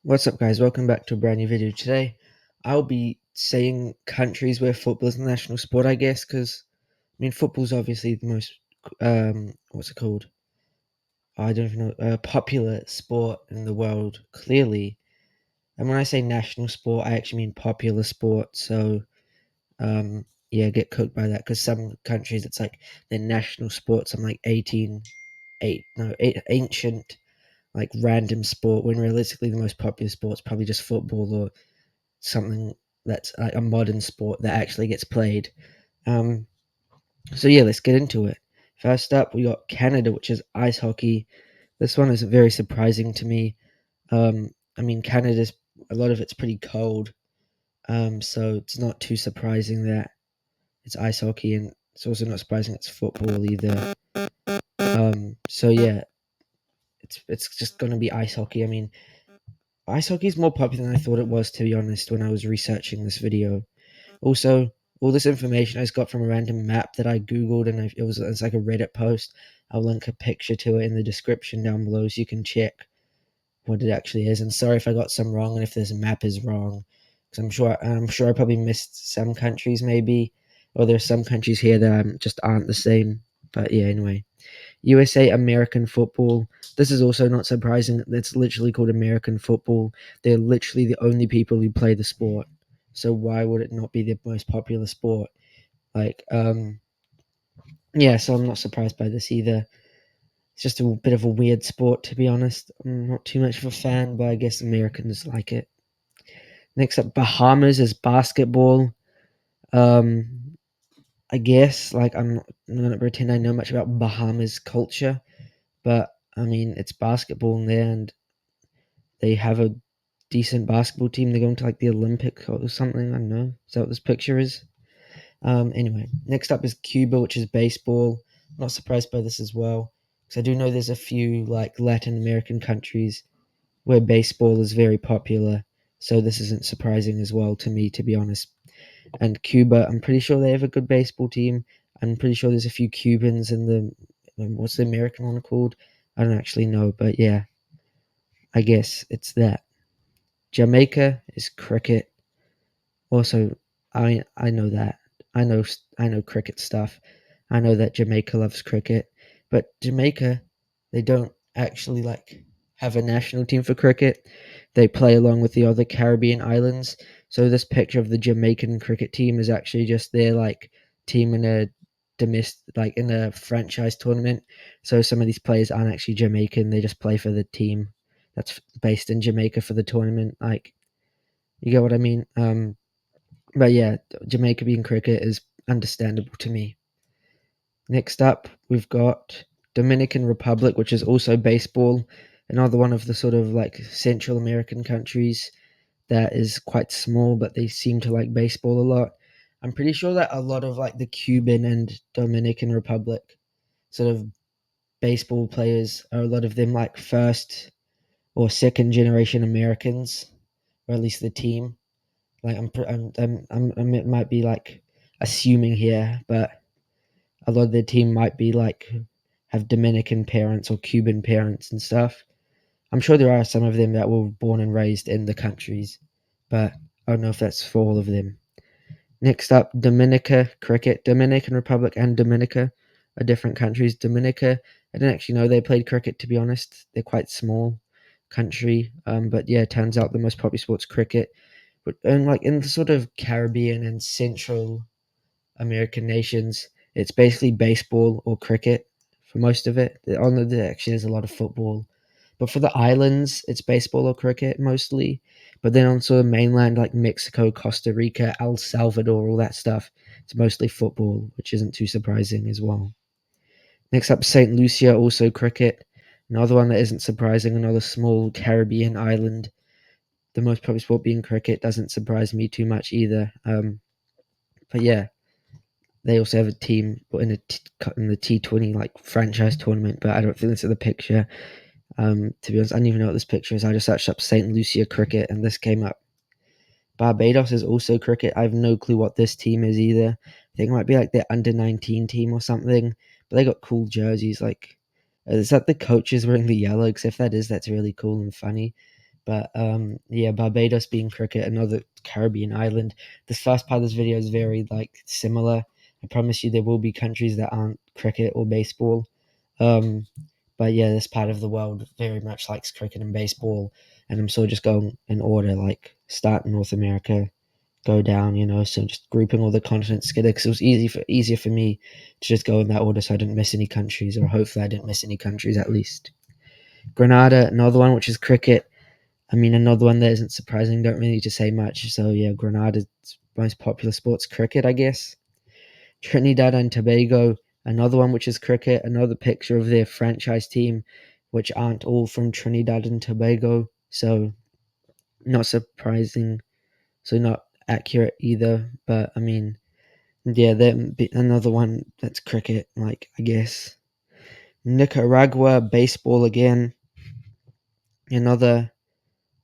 What's up, guys? Welcome back to a brand new video. Today, I'll be saying countries where football is the national sport, I guess, because football's obviously the most what's it called? I don't even know. Popular sport in the world, clearly. And when I say national sport, I actually mean popular sport. So, yeah, get cooked by that because some countries it's like their national sport, some like ancient, like random sport. When realistically, the most popular sport's probably just football or something that's like a modern sport that actually gets played. Um, so yeah, let's get into it. First up, we got Canada, which is ice hockey. This one is very surprising to me. Canada's a lot of it's pretty cold, so it's not too surprising that it's ice hockey, and it's also not surprising it's football either. So yeah, it's just gonna be ice hockey. Ice hockey is more popular than I thought it was, to be honest, when I was researching this video. Also, all this information I just got from a random map that I googled, and it's like a Reddit post. I'll link a picture to it in the description down below so you can check what it actually is. And sorry if I got some wrong and if this map is wrong, because I'm sure I probably missed some countries maybe, or there's some countries here that just aren't the same. But yeah, anyway, USA American football. This is also not surprising. It's literally called American football. They're literally the only people who play the sport. So why would it not be the most popular sport? Like, yeah, so I'm not surprised by this either. It's just a bit of a weird sport, to be honest. I'm not too much of a fan, but I guess Americans like it. Next up, Bahamas is basketball. Um, I guess, like, I'm not going to pretend I know much about Bahamas culture, but it's basketball in there, and they have a decent basketball team. They're going to like the Olympic or something. I don't know. Is that what this picture is? Anyway, next up is Cuba, which is baseball. I'm not surprised by this as well, because I do know there's a few like Latin American countries where baseball is very popular. So this isn't surprising as well to me, to be honest. And Cuba, I'm pretty sure they have a good baseball team. I'm pretty sure there's a few Cubans in the what's the American one called? I don't actually know, but yeah, I guess it's that. Jamaica is cricket. Also, I know that. I know cricket stuff. I know that Jamaica loves cricket, but Jamaica, they don't actually like have a national team for cricket. They play along with the other Caribbean islands. So this picture of the Jamaican cricket team is actually just their like team in a in a franchise tournament. So some of these players aren't actually Jamaican. They just play for the team that's based in Jamaica for the tournament. Like, you get what I mean? But yeah, Jamaica being cricket is understandable to me. Next up, we've got Dominican Republic, which is also baseball, another one of the sort of like Central American countries that is quite small, but they seem to like baseball a lot. I'm pretty sure that a lot of like the Cuban and Dominican Republic sort of baseball players are a lot of them like first or second generation Americans, or at least the team. Like it might be like assuming here, but a lot of the team might be like have Dominican parents or Cuban parents and stuff. I'm sure there are some of them that were born and raised in the countries, but I don't know if that's for all of them. Next up, Dominica cricket. Dominican Republic and Dominica are different countries. Dominica, I didn't actually know they played cricket, to be honest. They're quite small country, but yeah, it turns out the most popular sport's cricket. But and like in the sort of Caribbean and Central American nations, it's basically baseball or cricket for most of it. On the actually, there's a lot of football, but for the islands, it's baseball or cricket mostly. But then on sort of mainland like Mexico, Costa Rica, El Salvador, all that stuff, it's mostly football, which isn't too surprising as well. Next up, Saint Lucia, also cricket. Another one that isn't surprising, another small Caribbean island. The most popular sport being cricket doesn't surprise me too much either. But yeah, they also have a team in the T20 like franchise tournament, but I don't think this is the picture. To be honest, I don't even know what this picture is. I just searched up Saint Lucia cricket, and this came up. Barbados is also cricket. I have no clue what this team is either. I think it might be like their under-19 team or something. But they got cool jerseys. Like, is that the coaches wearing the yellow? Because if that is, that's really cool and funny. But yeah, Barbados being cricket, another Caribbean island. This first part of this video is very like similar. I promise you there will be countries that aren't cricket or baseball. Um, but yeah, this part of the world very much likes cricket and baseball. And I'm sort of just going in order, like start North America, go down, so just grouping all the continents together because it was easier for me to just go in that order so I didn't miss any countries, or hopefully I didn't miss any countries at least. Grenada, another one, which is cricket. I mean, another one that isn't surprising, don't really need to say much. So yeah, Grenada's most popular sport's cricket, I guess. Trinidad and Tobago, another one which is cricket, another picture of their franchise team, which aren't all from Trinidad and Tobago. So not surprising. So not accurate either. But I mean, yeah, another one that's cricket, like I guess. Nicaragua, baseball again. Another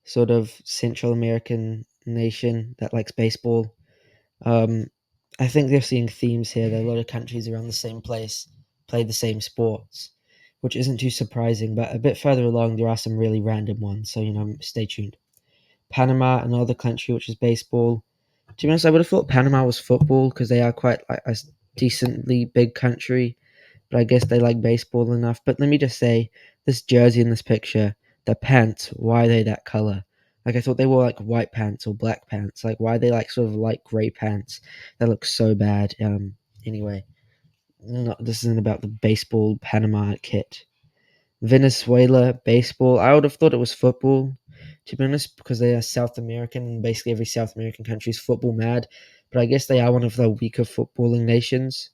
sort of Central American nation that likes baseball. Um, I think they're seeing themes here that a lot of countries around the same place play the same sports, which isn't too surprising. But a bit further along, there are some really random ones, so stay tuned. Panama, another country which is baseball. To be honest, I would have thought Panama was football because they are quite like a decently big country, but I guess they like baseball enough. But let me just say, this jersey in this picture, the pants, why are they that color? Like I thought they were like white pants or black pants. Like why are they like sort of light gray pants? That looks so bad. Anyway, this isn't about the baseball Panama kit. Venezuela baseball. I would have thought it was football, to be honest, because they are South American and basically every South American country is football mad. But I guess they are one of the weaker footballing nations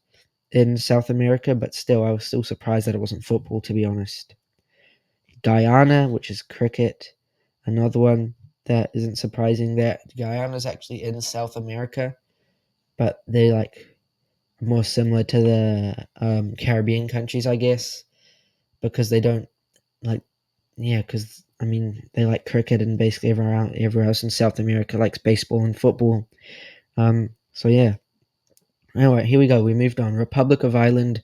in South America, but still, I was still surprised that it wasn't football, to be honest. Guyana, which is cricket, another one that isn't surprising. That Guyana is actually in South America, but they like more similar to the Caribbean countries, I guess, because they don't like, yeah, because I mean they like cricket and basically everywhere else in South America likes baseball and football. So yeah. Anyway, here we go. We moved on. Republic of Ireland,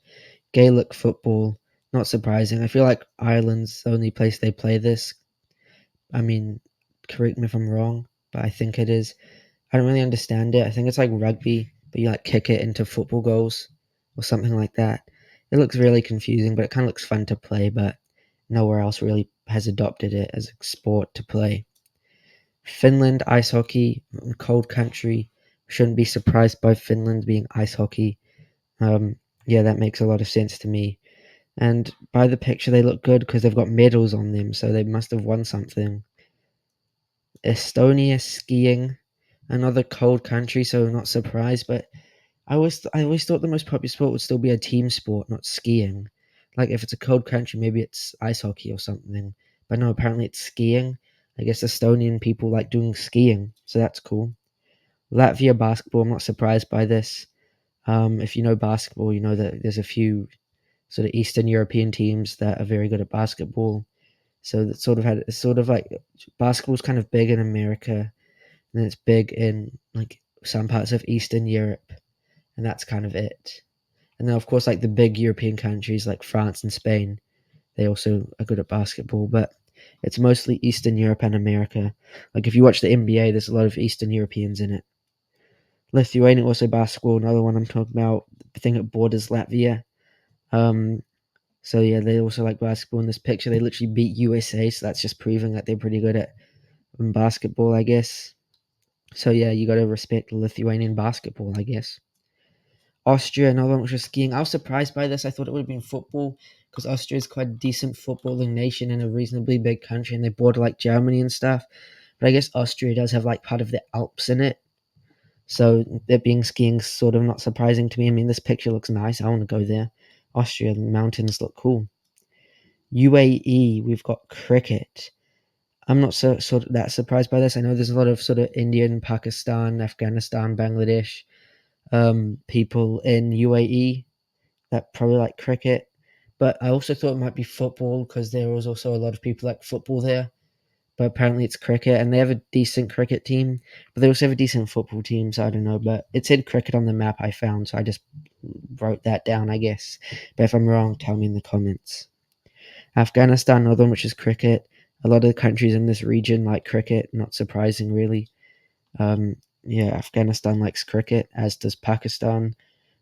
Gaelic football. Not surprising. I feel like Ireland's the only place they play this. I mean, correct me if I'm wrong, but I think it is. I don't really understand it. I think it's like rugby, but you like kick it into football goals or something like that. It looks really confusing, but it kind of looks fun to play, but nowhere else really has adopted it as a sport to play. Finland, ice hockey, cold country. Shouldn't be surprised by Finland being ice hockey. Um, yeah, that makes a lot of sense to me. And by the picture, they look good because they've got medals on them, so they must have won something. Estonia skiing, another cold country, so not surprised. But I always thought the most popular sport would still be a team sport, not skiing. Like if it's a cold country, maybe it's ice hockey or something. But no, apparently it's skiing. I guess Estonian people like doing skiing, so that's cool. Latvia basketball. I'm not surprised by this. If you know basketball, you know that there's a few sort of Eastern European teams that are very good at basketball. So that sort of like basketball's kind of big in America, and it's big in like some parts of Eastern Europe, and that's kind of it. And then of course like the big European countries like France and Spain, they also are good at basketball, but it's mostly Eastern Europe and America. Like if you watch the NBA, there's a lot of Eastern Europeans in it. Lithuania also basketball, another one I'm talking about. The thing that borders Latvia. Um, So yeah, they also like basketball in this picture. They literally beat USA, so that's just proving that they're pretty good at basketball, I guess. So yeah, you got to respect Lithuanian basketball, I guess. Austria, another one which was skiing. I was surprised by this. I thought it would have been football because Austria is quite a decent footballing nation and a reasonably big country, and they border like Germany and stuff. But I guess Austria does have like part of the Alps in it, so it being skiing sort of not surprising to me. I mean, this picture looks nice. I want to go there. Austria, the mountains look cool. UAE, we've got cricket. I'm not so sort of that surprised by this. I know there's a lot of sort of Indian, Pakistan, Afghanistan, Bangladesh people in UAE that probably like cricket. But I also thought it might be football because there was also a lot of people like football there. But apparently it's cricket, and they have a decent cricket team. But they also have a decent football team, so I don't know. But it said cricket on the map I found, so I just wrote that down, I guess. But if I'm wrong, tell me in the comments. Afghanistan, another one which is cricket. A lot of the countries in this region like cricket, not surprising really. Yeah, Afghanistan likes cricket, as does Pakistan,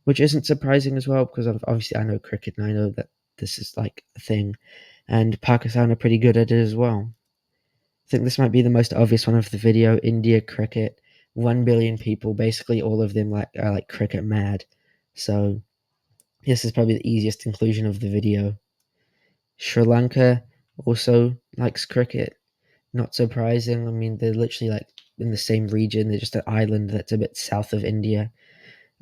which isn't surprising as well because obviously I know cricket and I know that this is like a thing, and Pakistan are pretty good at it as well. I think this might be the most obvious one of the video. India cricket, 1 billion people, basically all of them are like cricket mad. So this is probably the easiest inclusion of the video. Sri Lanka also likes cricket. Not surprising. I mean, they're literally like in the same region. They're just an island that's a bit south of India.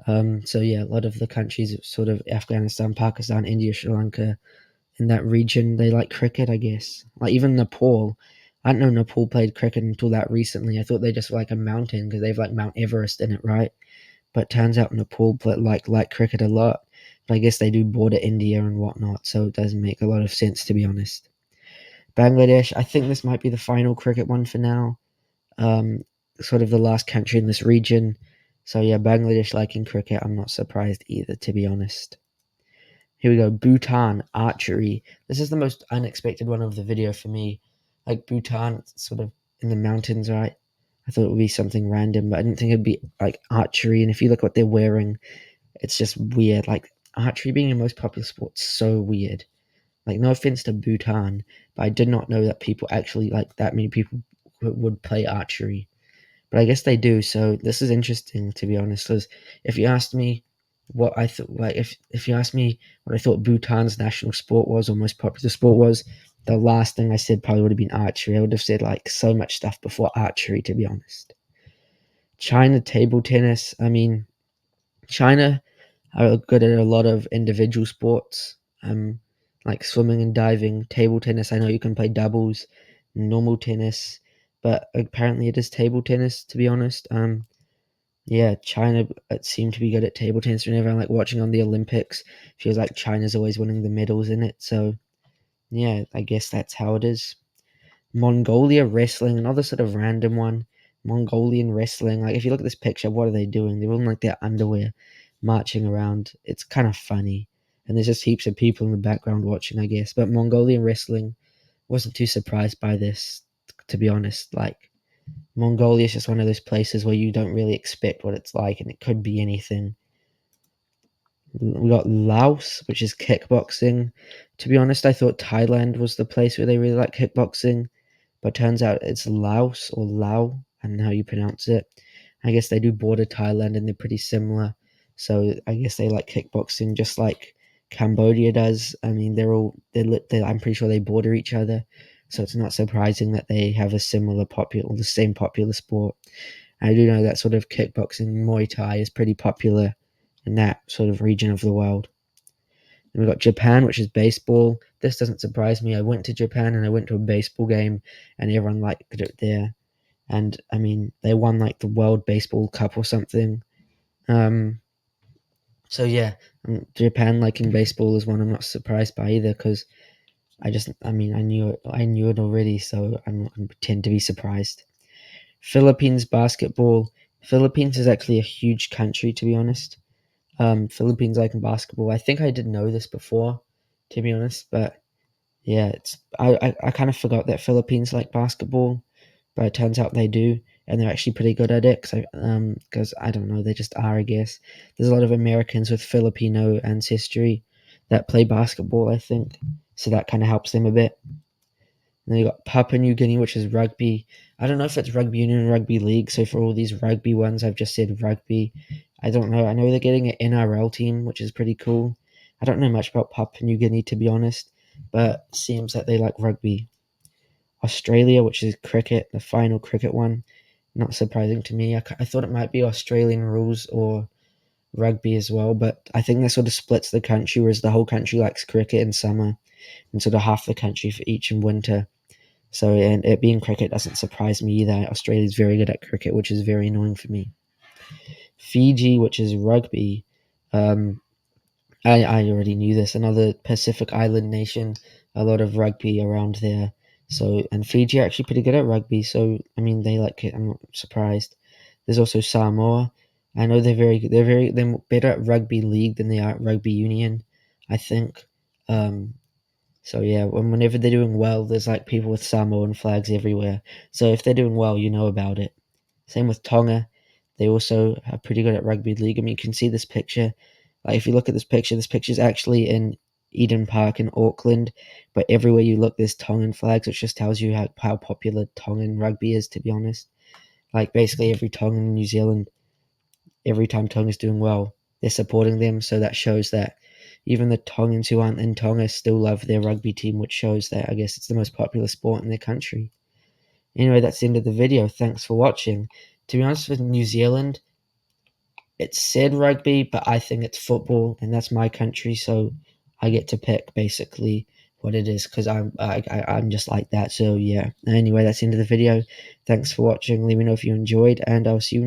So yeah, a lot of the countries, sort of Afghanistan, Pakistan, India, Sri Lanka, in that region, they like cricket, I guess. Like even Nepal. I didn't know Nepal played cricket until that recently. I thought they just were like a mountain because they've like Mount Everest in it, right? But turns out Nepal like cricket a lot. But I guess they do border India and whatnot, so it doesn't make a lot of sense to be honest. Bangladesh, I think this might be the final cricket one for now. Um, Sort of the last country in this region. So yeah, Bangladesh liking cricket, I'm not surprised either, to be honest. Here we go. Bhutan, archery. This is the most unexpected one of the video for me. Like Bhutan, sort of in the mountains, right? I thought it would be something random, but I didn't think it'd be like archery. And if you look what they're wearing, it's just weird. Like archery being the most popular sport, so weird. Like no offense to Bhutan, but I did not know that people actually like that many people would play archery. But I guess they do. So this is interesting, to be honest. Because if you asked me what I thought, like if you asked me what I thought Bhutan's national sport was or most popular sport was, the last thing I said probably would have been archery. I would have said like so much stuff before archery, to be honest. China table tennis. I mean, China are good at a lot of individual sports, like swimming and diving. Table tennis. I know you can play doubles, normal tennis, but apparently it is table tennis. To be honest, yeah, China seem to be good at table tennis. Whenever I'm like watching on the Olympics, feels like China's always winning the medals in it. So yeah, I guess that's how it is. Mongolia wrestling, another sort of random one. Mongolian wrestling. Like if you look at this picture, what are they doing? They're all in like their underwear, marching around. It's kind of funny, and there's just heaps of people in the background watching, I guess. But Mongolian wrestling, wasn't too surprised by this, to be honest. Like Mongolia is just one of those places where you don't really expect what it's like, and it could be anything. We got Laos, which is kickboxing. To be honest, I thought Thailand was the place where they really like kickboxing, but turns out it's Laos or Lao, I don't know how you pronounce it. I guess they do border Thailand and they're pretty similar. So I guess they like kickboxing just like Cambodia does. I mean, I'm pretty sure they border each other. So it's not surprising that they have a similar popular, the same popular sport. I do know that sort of kickboxing, Muay Thai is pretty popular in that sort of region of the world. And we've got Japan, which is baseball. This doesn't surprise me. I went to Japan and I went to a baseball game, and everyone liked it there. And I mean, they won like the World Baseball Cup or something. Um, so yeah, Japan liking baseball is one I'm not surprised by either because I mean, I knew it already, so I'm not going to pretend to be surprised. Philippines basketball. Philippines is actually a huge country, to be honest. Philippines liking basketball. I think I did know this before, to be honest, but yeah, I kind of forgot that Philippines like basketball, but it turns out they do, and they're actually pretty good at it. Because I don't know, they just are. I guess there's a lot of Americans with Filipino ancestry that play basketball. I think so that kind of helps them a bit. And then you got Papua New Guinea, which is rugby. I don't know if it's rugby union or rugby league. So for all these rugby ones, I've just said rugby. I don't know. I know they're getting an NRL team, which is pretty cool. I don't know much about Papua New Guinea, to be honest, but it seems that they like rugby. Australia, which is cricket, the final cricket one. Not surprising to me. I thought it might be Australian rules or rugby as well, but I think that sort of splits the country, whereas the whole country likes cricket in summer and sort of half the country for each in winter. So, and it being cricket doesn't surprise me either. Australia's very good at cricket, which is very annoying for me. Fiji, which is rugby. Um, I already knew this. Another Pacific Island nation, a lot of rugby around there. So, and Fiji are actually pretty good at rugby. So, I mean, they like it. I'm not surprised. There's also Samoa. I know they're better at rugby league than they are at rugby union, I think. Um, So yeah, whenever they're doing well, there's like people with Samoan flags everywhere. So if they're doing well, you know about it. Same with Tonga. They also are pretty good at rugby league. I mean, you can see this picture. Like if you look at this picture is actually in Eden Park in Auckland, but everywhere you look, there's Tongan flags, which just tells you how popular Tongan rugby is, to be honest. Like basically every Tongan in New Zealand, every time Tonga's doing well, they're supporting them. So that shows that even the Tongans who aren't in Tonga still love their rugby team, which shows that I guess it's the most popular sport in their country. Anyway, that's the end of the video. Thanks for watching. To be honest with New Zealand, it said rugby, but I think it's football, and that's my country, so I get to pick basically what it is because I'm just like that. So yeah. Anyway, that's the end of the video. Thanks for watching. Let me know if you enjoyed, and I'll see you next.